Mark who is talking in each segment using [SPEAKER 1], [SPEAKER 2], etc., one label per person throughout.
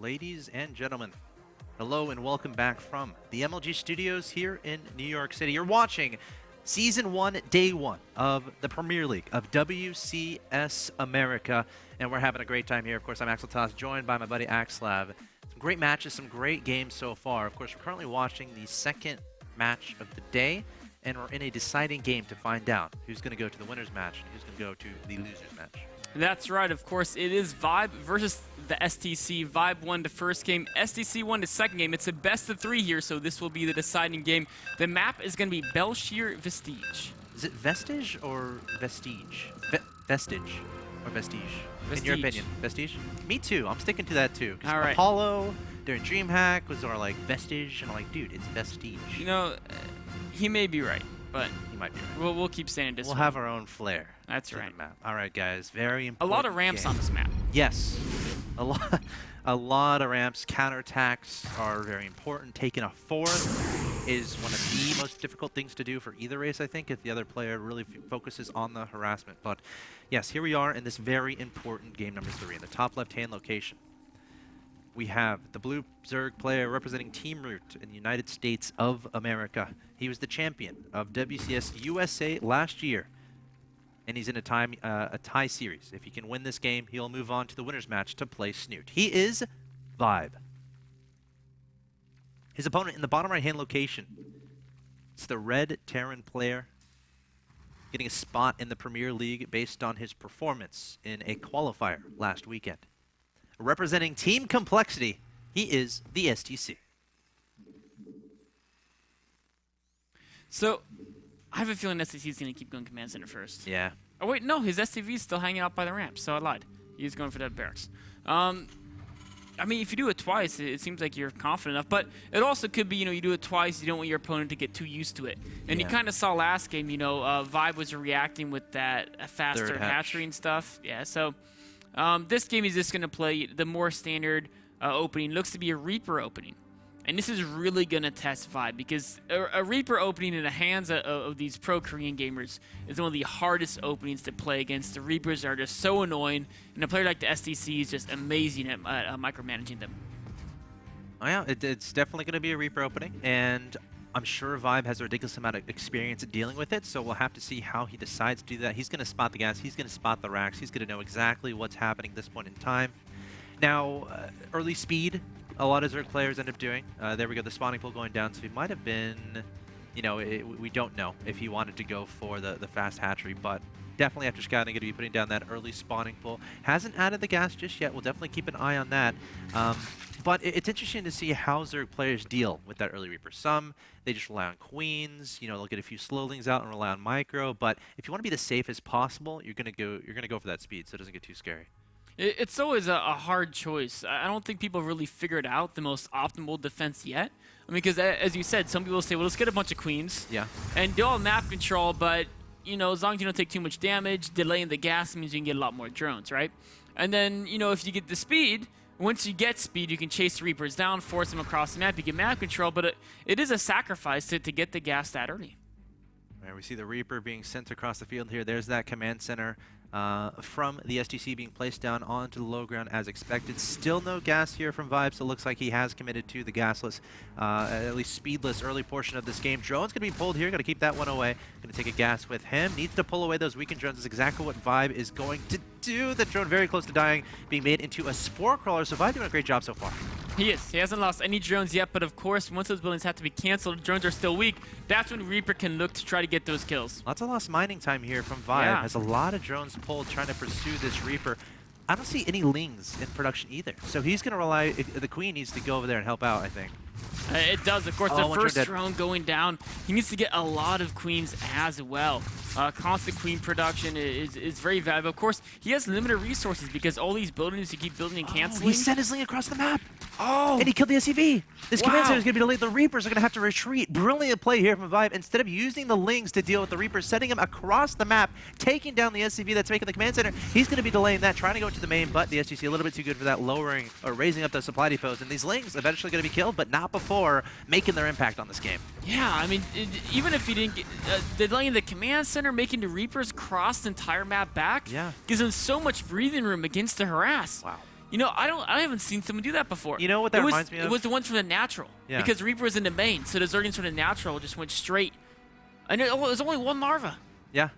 [SPEAKER 1] ladies and gentlemen, hello and welcome back from the MLG studios here in New York City. You're watching Season 1, Day 1 of the Premier League of WCS America, and we're having a great time here. Of course, I'm axeltoss, joined by my buddy axslav. Some great matches, some great games so far. Of course, we're currently watching the second match of the day, and we're in a deciding game to find out who's going to go to the winner's match and who's going to go to the loser's match.
[SPEAKER 2] That's right, of course. It is Vibe versus the STC. Vibe won the first game, STC won the second game. It's a best of 3 here, so this will be the deciding game. The map is going to be Belshire Vestige.
[SPEAKER 1] Is it Vestige or Vestige? Vestige or Vestige?
[SPEAKER 2] Vestige.
[SPEAKER 1] In your opinion, Vestige? Me too. I'm sticking to that too.
[SPEAKER 2] All right.
[SPEAKER 1] Apollo during DreamHack was our like Vestige, and I'm like, dude, it's Vestige.
[SPEAKER 2] You know, he may be right, but
[SPEAKER 1] He might be right.
[SPEAKER 2] we'll keep saying this.
[SPEAKER 1] We'll have our own flair.
[SPEAKER 2] That's
[SPEAKER 1] to
[SPEAKER 2] right.
[SPEAKER 1] the map. All right, guys. Very
[SPEAKER 2] A
[SPEAKER 1] important.
[SPEAKER 2] lot of ramps
[SPEAKER 1] game.
[SPEAKER 2] on this map.
[SPEAKER 1] Yes, a lot of ramps. Counterattacks are very important. Taking a fourth is one of the most difficult things to do for either race, I think, if the other player really focuses on the harassment. But yes, here we are in this very important game number 3 in the top left-hand location. We have the blue Zerg player representing Team Root in the United States of America. He was the champion of WCS USA last year, and he's in a tie series. If he can win this game, he'll move on to the winner's match to play Snute. He is Vibe. His opponent in the bottom right-hand location, it's the red Terran player, getting a spot in the Premier League based on his performance in a qualifier last weekend. Representing Team Complexity, he is the STC.
[SPEAKER 2] So, I have a feeling STC is going to keep going command center first.
[SPEAKER 1] Yeah.
[SPEAKER 2] Oh wait, no, his STV is still hanging out by the ramp, so I lied. He's going for that barracks. I mean, if you do it twice, it seems like you're confident enough, but it also could be, you do it twice, you don't want your opponent to get too used to it. And you kind of saw last game, Vibe was reacting with that faster hatchery and stuff. Yeah, so this game is just going to play the more standard opening. Looks to be a Reaper opening. And this is really going to test Vibe, because a Reaper opening in the hands of these pro Korean gamers is one of the hardest openings to play against. The Reapers are just so annoying, and a player like the STC is just amazing at micromanaging them.
[SPEAKER 1] Oh yeah, it's definitely going to be a Reaper opening, and I'm sure Vibe has a ridiculous amount of experience at dealing with it, so we'll have to see how he decides to do that. He's going to spot the gas, he's going to spot the racks, he's going to know exactly what's happening at this point in time. Now, early speed, a lot of Zerg players end up doing. There we go, the spawning pool going down, so it might have been, we don't know if he wanted to go for the fast hatchery, but definitely after scouting, going to be putting down that early spawning pool. Hasn't added the gas just yet. We'll definitely keep an eye on that. But it's interesting to see how Zerg players deal with that early Reaper. Some, they just rely on queens. They'll get a few slowlings out and rely on micro. But if you want to be the safest possible, you're gonna go for that speed, so it doesn't get too scary.
[SPEAKER 2] It's always a hard choice. I don't think people really figured out the most optimal defense yet. I mean, because as you said, some people say, well, let's get a bunch of queens.
[SPEAKER 1] Yeah. And
[SPEAKER 2] do all map control, but as long as you don't take too much damage, delaying the gas means you can get a lot more drones, right? And then, if you get the speed, once you get speed, you can chase the Reapers down, force them across the map, you get map control, but it is a sacrifice to get the gas that early.
[SPEAKER 1] All right, we see the Reaper being sent across the field here. There's that command center from the STC being placed down onto the low ground as expected. Still no gas here from Vibe, so it looks like he has committed to the gasless, at least speedless early portion of this game. Drone's going to be pulled here. Got to keep that one away. Going to take a gas with him. Needs to pull away those weakened drones. Is exactly what Vibe is going to do. The drone very close to dying, being made into a spore crawler. So Vibe doing a great job so far.
[SPEAKER 2] He is. He hasn't lost any drones yet, but of course, once those buildings have to be canceled, drones are still weak. That's when Reaper can look to try to get those kills.
[SPEAKER 1] Lots of lost mining time here from Vibe.
[SPEAKER 2] Yeah.
[SPEAKER 1] Has a lot of drones pulled trying to pursue this Reaper. I don't see any lings in production either. So he's going to rely, the Queen needs to go over there and help out, I think.
[SPEAKER 2] It does, of course. The first drone going down, he needs to get a lot of queens as well. Constant queen production is very valuable. Of course, he has limited resources because all these buildings you keep building and canceling.
[SPEAKER 1] He sent his ling across the map.
[SPEAKER 2] Oh!
[SPEAKER 1] And he killed the SCV. This command center is going to be delayed. The Reapers are going to have to retreat. Brilliant play here from Vibe. Instead of using the lings to deal with the Reapers, sending him across the map, taking down the SCV that's making the command center, he's going to be delaying that, trying to go into the main, but the SGC a little bit too good for that, lowering or raising up the supply depots. And these lings eventually going to be killed, but not before making their impact on this game.
[SPEAKER 2] Yeah, I mean, even if he didn't get, delaying the command center, making the Reapers cross the entire map back, gives them so much breathing room against the harass.
[SPEAKER 1] Wow.
[SPEAKER 2] You know, I haven't seen someone do that before.
[SPEAKER 1] You know what that reminds me of?
[SPEAKER 2] It was the ones from the natural.
[SPEAKER 1] Yeah.
[SPEAKER 2] Because Reaper was in the main, so the Zerglings from the natural just went straight. And it was only one larva.
[SPEAKER 1] Yeah.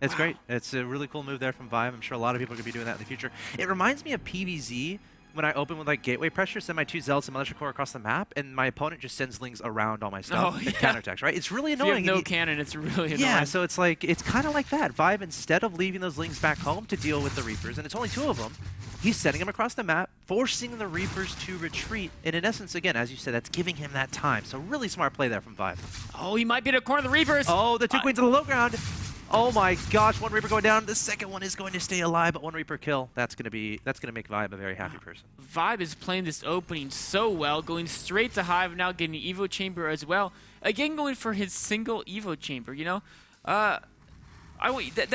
[SPEAKER 1] It's
[SPEAKER 2] Wow.
[SPEAKER 1] great. It's a really cool move there from Vibe. I'm sure a lot of people are going to be doing that in the future. It reminds me of PvZ when I open with like gateway pressure, send my 2 Zealots and Militia Corps across the map, and my opponent just sends Lings around all my stuff
[SPEAKER 2] Oh,
[SPEAKER 1] and
[SPEAKER 2] yeah.
[SPEAKER 1] counterattacks, right? It's really
[SPEAKER 2] If you
[SPEAKER 1] annoying.
[SPEAKER 2] have no
[SPEAKER 1] and
[SPEAKER 2] cannon, it's really annoying.
[SPEAKER 1] yeah, so it's like, it's kind of like that. Vibe, instead of leaving those Lings back home to deal with the Reapers, and it's only 2 of them, he's sending them across the map, forcing the Reapers to retreat. And in essence, again, as you said, that's giving him that time. So really smart play there from Vibe.
[SPEAKER 2] Oh, he might be in a corner of the Reapers.
[SPEAKER 1] Oh, the 2 Queens on the low ground. Oh my gosh, 1 Reaper going down. The second one is going to stay alive, but 1 Reaper kill. That's gonna make Vibe a very happy person.
[SPEAKER 2] Vibe is playing this opening so well, going straight to Hive, now getting an Evo Chamber as well. Again, going for his single Evo Chamber, you know? That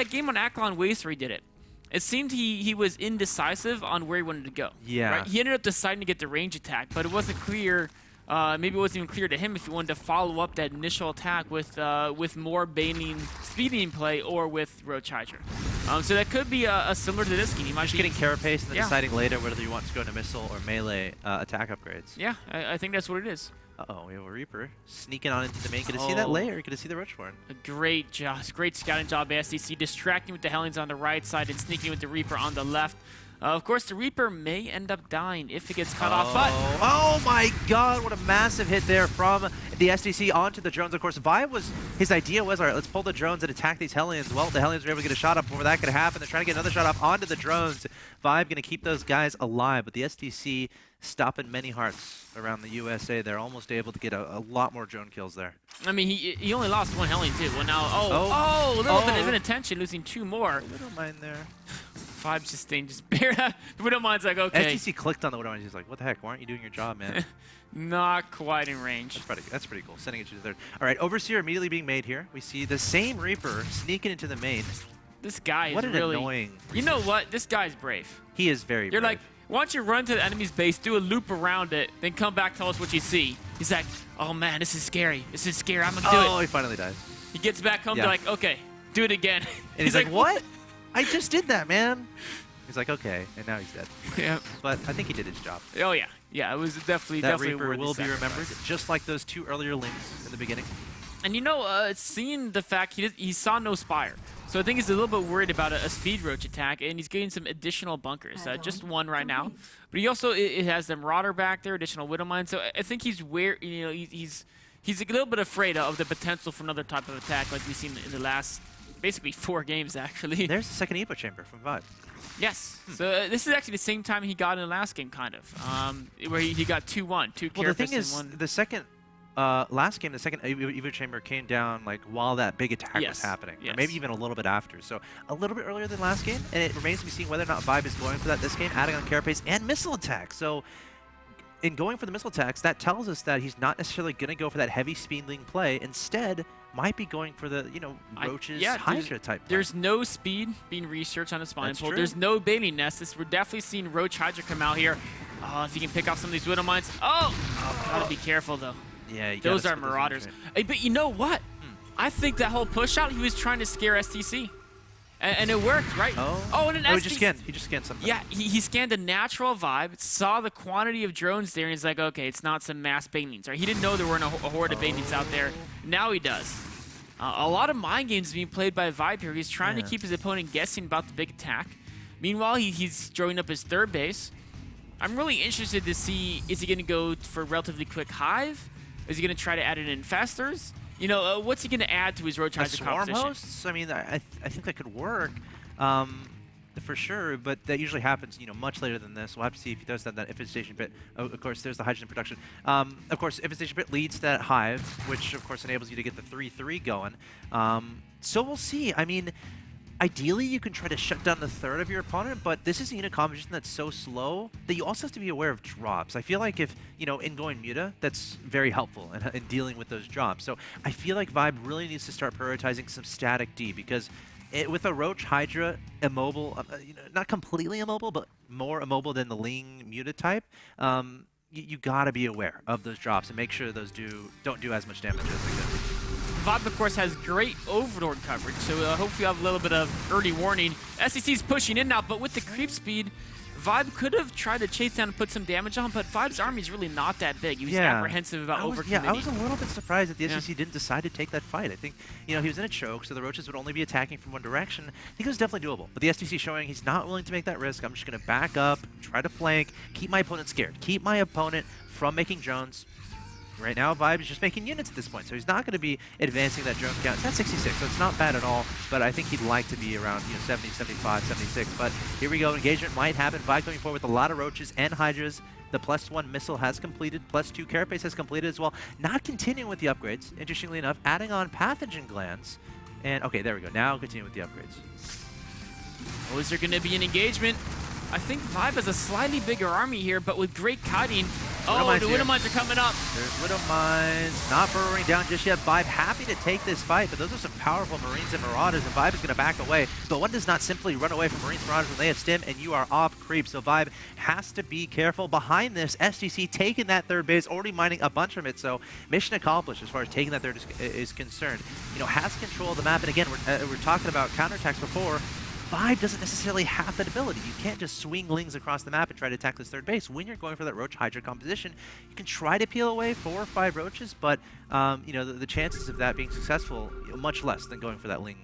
[SPEAKER 2] game on Aklon Waste where he did it, it seemed he was indecisive on where he wanted to go.
[SPEAKER 1] Yeah.
[SPEAKER 2] Right? He ended up deciding to get the range attack, but it wasn't clear. Maybe it wasn't even clear to him if he wanted to follow up that initial attack with more baiting, speeding play, or with Roach Hydra. So that could be a similar to this game. He might
[SPEAKER 1] Just
[SPEAKER 2] be
[SPEAKER 1] getting carapace and then
[SPEAKER 2] Yeah.
[SPEAKER 1] deciding later whether you want to go into missile or melee attack upgrades.
[SPEAKER 2] Yeah, I think that's what it is.
[SPEAKER 1] Uh-oh, we have a Reaper sneaking on into the main. Gonna see that
[SPEAKER 2] Oh.
[SPEAKER 1] layer, gonna see the Roach Horn.
[SPEAKER 2] A great scouting job by STC, distracting with the Hellions on the right side and sneaking with the Reaper on the left. Of course, the Reaper may end up dying if it gets cut off, but
[SPEAKER 1] Oh my god, what a massive hit there from the STC onto the drones. Of course, his idea was, all right, let's pull the drones and attack these Hellions. Well, the Hellions were able to get a shot up before that could happen. They're trying to get another shot up onto the drones. Vibe gonna keep those guys alive, but the STC stopping many hearts around the USA. They're almost able to get a lot more drone kills there.
[SPEAKER 2] I mean, he only lost 1 Hellion too. Well, now, a little bit of inattention, losing 2 more.
[SPEAKER 1] I don't mind there.
[SPEAKER 2] Vibe's just staying just bare. The Widowmine's like, okay.
[SPEAKER 1] STC clicked on the Widow and he's like, what the heck, why aren't you doing your job, man?
[SPEAKER 2] Not quite in range.
[SPEAKER 1] That's pretty cool. Sending it to the third. All right, Overseer immediately being made here. We see the same Reaper sneaking into the main.
[SPEAKER 2] This guy is
[SPEAKER 1] What an
[SPEAKER 2] really
[SPEAKER 1] annoying.
[SPEAKER 2] You know what? This guy's brave.
[SPEAKER 1] He is very
[SPEAKER 2] You're
[SPEAKER 1] brave.
[SPEAKER 2] like, why don't you run to the enemy's base, do a loop around it, then come back, tell us what you see. He's like, oh man, this is scary. This is scary. I'm gonna do
[SPEAKER 1] oh,
[SPEAKER 2] it.
[SPEAKER 1] he finally dies.
[SPEAKER 2] He gets back home,
[SPEAKER 1] Yeah.
[SPEAKER 2] they're like, okay, do it again.
[SPEAKER 1] And he's like, what? I just did that, man. He's like, okay, and now he's dead.
[SPEAKER 2] Yeah.
[SPEAKER 1] But I think he did his job.
[SPEAKER 2] Oh yeah. Yeah, it was definitely
[SPEAKER 1] That
[SPEAKER 2] definitely
[SPEAKER 1] Reaper
[SPEAKER 2] worthy
[SPEAKER 1] will be
[SPEAKER 2] sacrifice.
[SPEAKER 1] remembered, just like those 2 earlier links in the beginning.
[SPEAKER 2] And you know, seeing the fact he saw no Spire. So I think he's a little bit worried about a speed roach attack, and he's getting some additional bunkers. Just 1 right now. But he also it has the Marauder back there, additional Widowmine. So I think he's he's a little bit afraid of the potential for another type of attack like we've seen in the last basically 4 games, actually.
[SPEAKER 1] There's the second Evo Chamber from Vibe.
[SPEAKER 2] Yes. So this is actually the same time he got in the last game, kind of, where he got 2-1, 2
[SPEAKER 1] Well, the
[SPEAKER 2] Carapace
[SPEAKER 1] thing is,
[SPEAKER 2] and 1.
[SPEAKER 1] the second last game, the second Evo Chamber came down like while that big attack was
[SPEAKER 2] Yes,
[SPEAKER 1] happening, or
[SPEAKER 2] yes.
[SPEAKER 1] maybe even a little bit after. So a little bit earlier than last game, and it remains to be seen whether or not Vibe is going for that this game, adding on Carapace and missile attack. So in going for the missile attacks, that tells us that he's not necessarily going to go for that heavy speedling play. Instead, might be going for the Roach's Hydra type play.
[SPEAKER 2] There's no speed being researched on the spine
[SPEAKER 1] That's
[SPEAKER 2] pole.
[SPEAKER 1] true.
[SPEAKER 2] There's no baiting nest. We're definitely seeing Roach Hydra come out here. Oh, if he can pick off some of these Widow Mines. Oh, gotta be careful though.
[SPEAKER 1] Yeah, you
[SPEAKER 2] Those
[SPEAKER 1] gotta
[SPEAKER 2] are
[SPEAKER 1] split those
[SPEAKER 2] Marauders.
[SPEAKER 1] in train.
[SPEAKER 2] Hey, but you know what? I think that whole push out, he was trying to scare STC. And it worked, right? And then
[SPEAKER 1] he
[SPEAKER 2] STC
[SPEAKER 1] just scanned something.
[SPEAKER 2] Yeah, he scanned a natural vibe, saw the quantity of drones there, and he's like, okay, it's not some mass baitings. Right? He didn't know there weren't a horde of baitings out there. Now he does. A lot of mind games being played by Vibe here. He's trying to keep his opponent guessing about the big attack. Meanwhile, he's drawing up his 3rd base. I'm really interested to see, is he going to go for a relatively quick Hive? Is he going to try to add in Infestors? What's he going to add to his Roach Hydra
[SPEAKER 1] Swarm
[SPEAKER 2] composition?
[SPEAKER 1] hosts? I mean, I think that could work for sure, but that usually happens, much later than this. We'll have to see if he does that infestation bit. Oh, of course, there's the hydrogen production. Of course, infestation bit leads to that Hive, which of course enables you to get the 3-3 going. So we'll see. I mean, ideally, you can try to shut down the 3rd of your opponent, but this is a unit composition that's so slow that you also have to be aware of drops. I feel like if, in going Muta, that's very helpful in dealing with those drops. So I feel like Vibe really needs to start prioritizing some static D, because with a Roach Hydra immobile, not completely immobile, but more immobile than the Ling Muta type, you gotta be aware of those drops and make sure those don't do as much damage as they could.
[SPEAKER 2] Vibe, of course, has great Overlord coverage, so hopefully you have a little bit of early warning. STC's pushing in now, but with the creep speed, Vibe could have tried to chase down and put some damage on, but Vibe's army is really not that big. He was apprehensive about overcommitting.
[SPEAKER 1] Yeah, I was a little bit surprised that the STC didn't decide to take that fight. I think, you know, he was in a choke, so the Roaches would only be attacking from one direction. I think it was definitely doable, but the STC showing he's not willing to make that risk. I'm just going to back up, try to flank, keep my opponent scared, keep my opponent from making drones. Right now, Vibe is just making units at this point, so he's not going to be advancing that drone count. It's at 66, so it's not bad at all, but I think he'd like to be around 70, 75, 76. But here we go. Engagement might happen. Vibe coming forward with a lot of Roaches and Hydras. The +1 missile has completed. +2 carapace has completed as well. Not continuing with the upgrades, interestingly enough, adding on pathogen glands. And, okay, there we go. Now continue with the upgrades.
[SPEAKER 2] Oh, is there going to be an engagement? I think Vibe has a slightly bigger army here, but with great kiting. Oh, the Widow Mines are coming up.
[SPEAKER 1] There's Widow Mines, not burrowing down just yet. Vibe happy to take this fight, but those are some powerful Marines and Marauders, and Vibe is going to back away. But one does not simply run away from Marines and Marauders when they have stim, and you are off creep. So Vibe has to be careful. Behind this, STC taking that third base, already mining a bunch of it. So mission accomplished as far as taking that third is concerned. You know, has control of the map, and again, we're talking about counterattacks before. Vibe doesn't necessarily have that ability. You can't just swing lings across the map and try to attack this third base. When you're going for that Roach Hydra composition, you can try to peel away 4 or 5 Roaches, but you know, the chances of that being successful, much less than going for that ling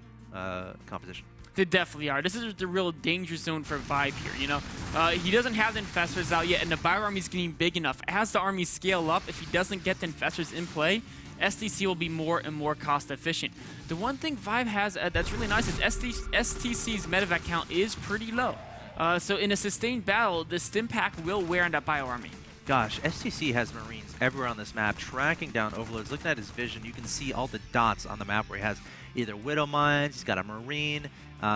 [SPEAKER 1] composition.
[SPEAKER 2] They definitely are. This is the real danger zone for Vibe here, you know. He doesn't have the Infestors out yet, and the Bio Army is getting big enough. As the armies scale up, if he doesn't get the Infestors in play, STC will be more and more cost efficient. The one thing Vibe has that's really nice is STC's medevac count is pretty low. So in a sustained battle, the stim pack will wear on that Bio Army.
[SPEAKER 1] Gosh, STC has Marines everywhere on this map, tracking down Overlords. Looking at his vision, you can see all the dots on the map where he has either Widow Mines, he's got a Marine,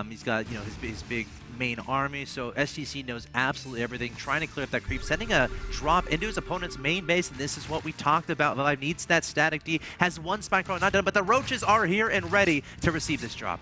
[SPEAKER 1] he's got, you know, his big main army. So STC knows absolutely everything, trying to clear up that creep, sending a drop into his opponent's main base, and this is what we talked about. Vibe needs that static D, has one spike throw, not done, but the Roaches are here and ready to receive this drop.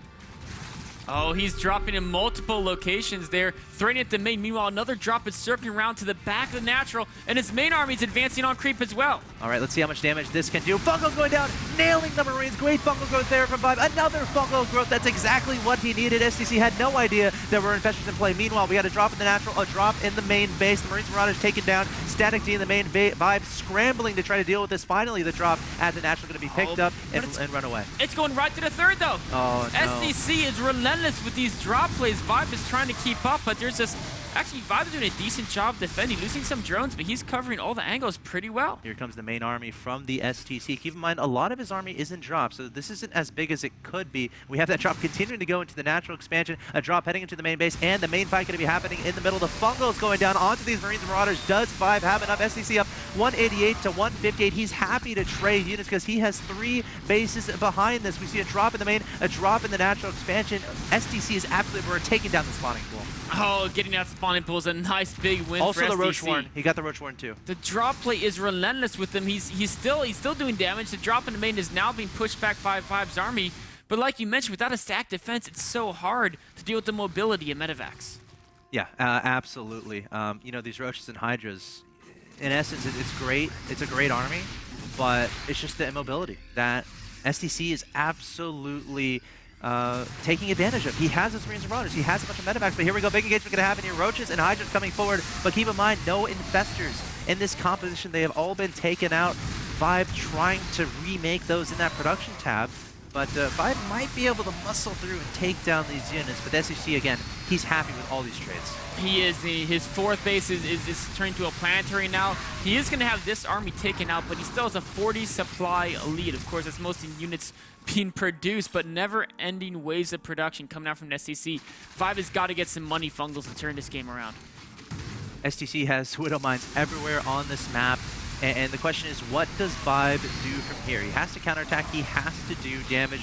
[SPEAKER 2] Oh, he's dropping in multiple locations there, threatening at the main. Meanwhile, another drop is circling around to the back of the natural, and his main army is advancing on creep as well.
[SPEAKER 1] All right, let's see how much damage this can do. Fungal going down, nailing the Marines. Great fungal growth there from Vibe. Another fungal growth. That's exactly what he needed. STC had no idea there were Infestors in play. Meanwhile, we got a drop in the natural, a drop in the main base. The Marines and Marauders taken down. Static D in the main Vibe scrambling to try to deal with this. Finally, the drop at the natural going to be picked up and run away.
[SPEAKER 2] It's going right to the third, though.
[SPEAKER 1] Oh, no.
[SPEAKER 2] STC is relentless with these drop plays. Vibe is trying to keep up, but there's this... Actually, Vibe is doing a decent job defending, losing some drones, but he's covering all the angles pretty well.
[SPEAKER 1] Here comes the main army from the STC. Keep in mind, a lot of his army isn't dropped, so this isn't as big as it could be. We have that drop continuing to go into the natural expansion, a drop heading into the main base, and the main fight going to be happening in the middle. The fungal is going down onto these Marines and Marauders. Does Vibe have enough? STC up 188 to 158. He's happy to trade units because he has 3 bases behind this. We see a drop in the main, a drop in the natural expansion. STC is absolutely, we're taking down the spawning pool.
[SPEAKER 2] Oh, getting that spawning pool is a nice big win
[SPEAKER 1] also
[SPEAKER 2] for STC.
[SPEAKER 1] Also the Roach Warren. He got the Roach Warren too.
[SPEAKER 2] The drop play is relentless with him. He's still doing damage. The drop in the main is now being pushed back by Vibe's army. But like you mentioned, without a stacked defense, it's so hard to deal with the mobility of medevacs.
[SPEAKER 1] Yeah, absolutely. You know, these Roaches and Hydras, in essence, it's great. It's a great army, but it's just the immobility that STC is absolutely taking advantage of. He has his Marines and Marauders. He has a bunch of medevacs, but here we go. Big engagement going to happen here. Roaches and Hydras coming forward, but keep in mind, no Infestors in this composition. They have all been taken out. Vibe trying to remake those in that production tab, but Vibe might be able to muscle through and take down these units, but SEC, again, he's happy with all these trades.
[SPEAKER 2] He is. His 4th base is turning to a planetary now. He is going to have this army taken out, but he still has a 40 supply lead. Of course, that's mostly units being produced, but never-ending waves of production coming out from STC. Vibe has got to get some money fungals to turn this game around.
[SPEAKER 1] STC has Widow Mines everywhere on this map, and the question is, what does Vibe do from here? He has to counterattack. He has to do damage.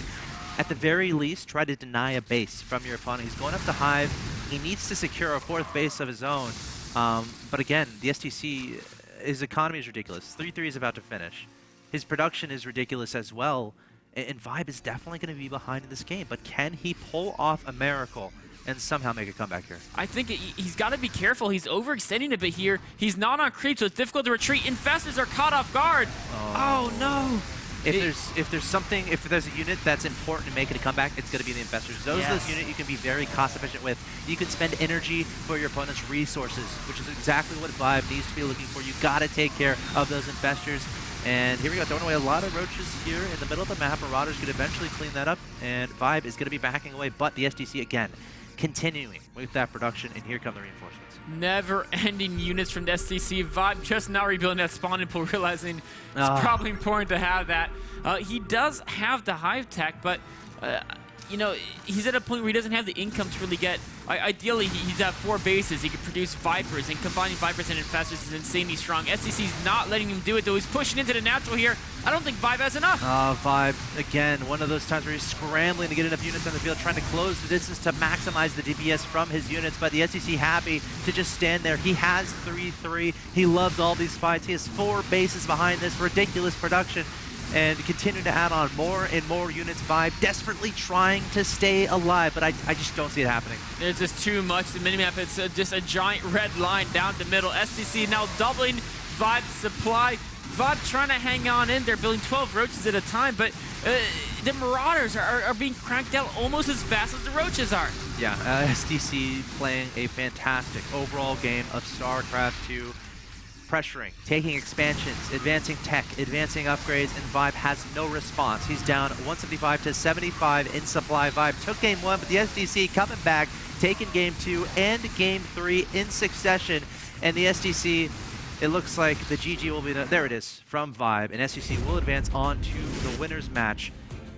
[SPEAKER 1] At the very least, try to deny a base from your opponent. He's going up to Hive. He needs to secure a 4th base of his own. But again, the STC, his economy is ridiculous. 3-3 is about to finish. His production is ridiculous as well. And Vibe is definitely going to be behind in this game. But can he pull off a miracle and somehow make a comeback here?
[SPEAKER 2] I think he's got to be careful. He's overextending a bit here. He's not on creep, so it's difficult to retreat. Infestors are caught off guard. Oh no.
[SPEAKER 1] If there's a unit that's important to making a comeback, it's going to be the infestors. Those are those units you can be very cost efficient with. You can spend energy for your opponent's resources, which is exactly what Vibe needs to be looking for. You got to take care of those infestors. And here we go, throwing away a lot of roaches here in the middle of the map. Marauders could eventually clean that up, and Vibe is going to be backing away, but the STC again continuing with that production, and here come the reinforcements.
[SPEAKER 2] Never-ending units from the STC. Vibe just now rebuilding that spawning pool, realizing it's probably important to have that. He does have the hive tech, but you know, he's at a point where he doesn't have the income to really get. Ideally, he's at 4 bases. He could produce Vipers, and combining Vipers and Infestors is insanely strong. STC's not letting him do it, though. He's pushing into the natural here. I don't think Vibe has enough.
[SPEAKER 1] Vibe, again, one of those times where he's scrambling to get enough units on the field, trying to close the distance to maximize the DPS from his units, but the STC happy to just stand there. He has 3-3. He loves all these fights. He has 4 bases behind this ridiculous production, and continue to add on more and more units. Vibe desperately trying to stay alive, but I just don't see it happening.
[SPEAKER 2] There's just too much. The minimap, it's just a giant red line down the middle. STC now doubling Vibe's supply. Vibe trying to hang on in. They're building 12 roaches at a time, but the Marauders are being cranked out almost as fast as the roaches are.
[SPEAKER 1] Yeah, STC playing a fantastic overall game of StarCraft 2. Pressuring, taking expansions, advancing tech, advancing upgrades, and Vibe has no response. He's down 175 to 75 in supply. Vibe took game 1, but the STC coming back, taking game 2 and game 3 in succession. And the STC, it looks like the GG will be, there it is, from Vibe. And STC will advance on to the winner's match.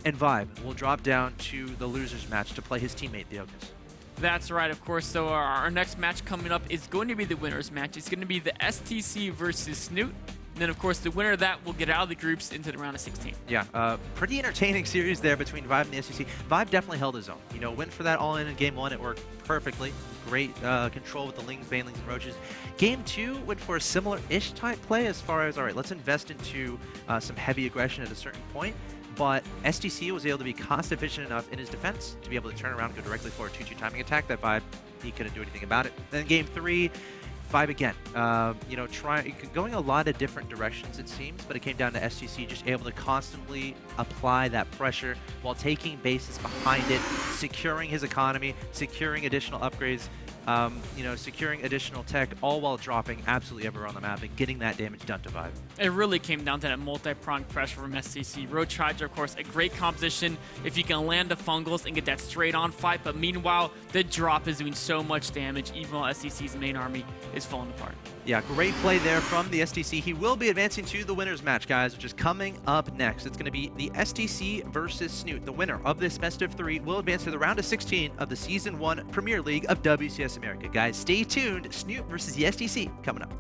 [SPEAKER 1] And Vibe will drop down to the loser's match to play his teammate, the Okas.
[SPEAKER 2] That's right, of course. So our next match coming up is going to be the winner's match. It's going to be the STC versus snute. And then, of course, the winner of that will get out of the groups into the round of 16.
[SPEAKER 1] Yeah, pretty entertaining series there between Vibe and the STC. Vibe definitely held his own. You know, went for that all in game 1. It worked perfectly. Great control with the Lings, Banelings, and Roaches. Game 2 went for a similar-ish type play as far as, all right, let's invest into some heavy aggression at a certain point. But STC was able to be cost efficient enough in his defense to be able to turn around and go directly for a 2-2 timing attack. That Vibe, he couldn't do anything about it. Then game 3, Vibe again, you know, going a lot of different directions it seems, but it came down to STC just able to constantly apply that pressure while taking bases behind it, securing his economy, securing additional upgrades, you know, securing additional tech, all while dropping absolutely everywhere on the map and getting that damage done to Vibe.
[SPEAKER 2] It really came down to that multi-pronged pressure from STC. Roach Hydra, of course, a great composition if you can land the fungals and get that straight-on fight, but meanwhile, the drop is doing so much damage, even while STC's main army is falling apart.
[SPEAKER 1] Yeah, great play there from the STC. He will be advancing to the winner's match, guys, which is coming up next. It's going to be the STC versus snute. The winner of this best of 3 will advance to the round of 16 of the Season 1 Premier League of WCS America. Guys, stay tuned. Snute versus the STC coming up.